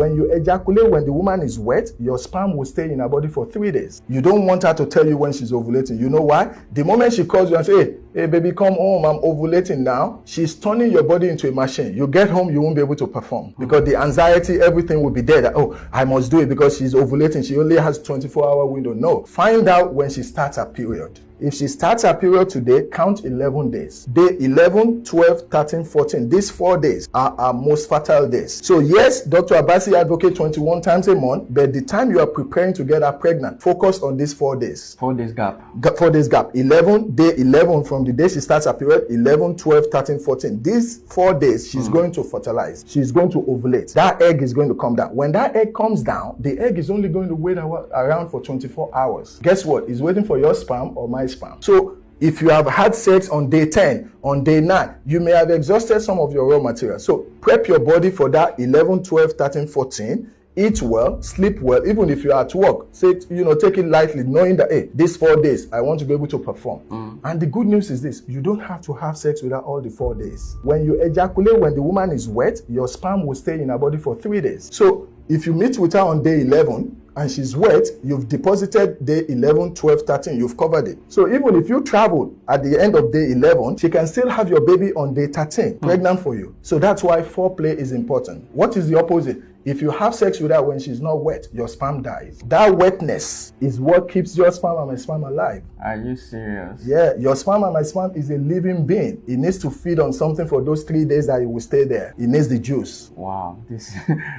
When you ejaculate when the woman is wet, your sperm will stay in her body for 3 days. You don't want her to tell you when she's ovulating. You know why? The moment she calls you and say, hey baby, come home, I'm ovulating now, she's turning your body into a machine. You get home, you won't be able to perform because the anxiety, everything will be there. That, oh, I must do it because she's ovulating. She only has 24-hour window. No. Find out when she starts her period. If she starts her period today, count 11 days. Day 11, 12, 13, 14. These 4 days are our most fertile days. So yes, Dr. Abasi advocates 21 times a month, but the time you are preparing to get her pregnant, focus on these 4 days. 4 days gap. 4 days gap. 11, day 11 from the day she starts her period, 11, 12, 13, 14. These 4 days, she's going to fertilize. She's going to ovulate. That egg is going to come down. When that egg comes down, the egg is only going to wait around for 24 hours. Guess what? It's waiting for your sperm or my sperm. So if you have had sex on day 10, on day 9, you may have exhausted some of your raw material. So prep your body for that 11, 12, 13, 14. Eat well, sleep well, even if you're at work. Take it lightly, knowing that, hey, these 4 days, I want to be able to perform. And the good news is this, you don't have to have sex without all the 4 days. When you ejaculate, when the woman is wet, your sperm will stay in her body for 3 days. So if you meet with her on day 11, and she's wet, you've deposited day 11, 12, 13, you've covered it. So even if you travel at the end of day 11, she can still have your baby on day 13, pregnant for you. So that's why foreplay is important. What is the opposite? If you have sex with her when she's not wet, your sperm dies. That wetness is what keeps your sperm and my sperm alive. Are you serious? Yeah, your sperm and my sperm is a living being. It needs to feed on something for those 3 days that it will stay there. It needs the juice. Wow.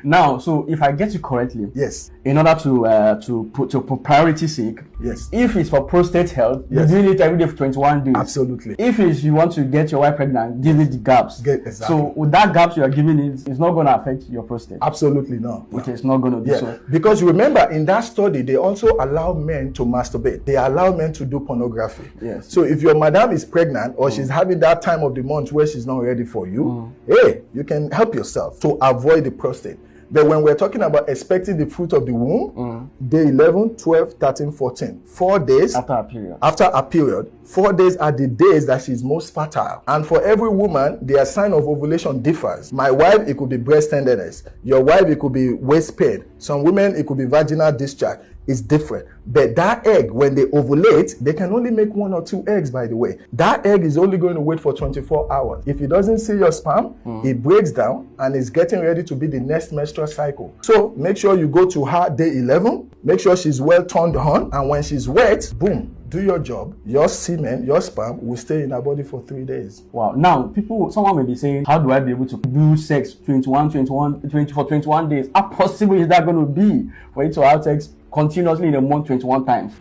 Now, so if I get you correctly, yes, in order to put priority sake, yes, if it's for prostate health, yes, you're doing it every day for 21 days. Absolutely. If it's you want to get your wife pregnant, give it the gaps. Exactly. So with that gaps you are giving it's not going to affect your prostate. Absolutely not. Which is not going to do so. Because you remember in that study, they also allow men to masturbate. They allow men to do pornography. Yes. So if your madam is pregnant or she's having that time of the month where she's not ready for you, hey, you can help yourself to avoid the prostate. But when we're talking about expecting the fruit of the womb, day 11, 12, 13, 14, 4 days after a period, 4 days are the days that she's most fertile. And for every woman, their sign of ovulation differs. My wife, it could be breast tenderness. Your wife, it could be waist pain. Some women, it could be vaginal discharge. It's different. But that egg, when they ovulate, they can only make 1 or 2 eggs, by the way. That egg is only going to wait for 24 hours. If it doesn't see your sperm, it breaks down and is getting ready to be the next menstrual cycle. So make sure you go to her day 11, make sure she's well turned on, and when she's wet, boom, do your job. Your semen, your sperm will stay in her body for 3 days. Wow. Now, someone may be saying, how do I be able to do sex 21 days? How possible is that going to be for you to have sex continuously in a month 21 times?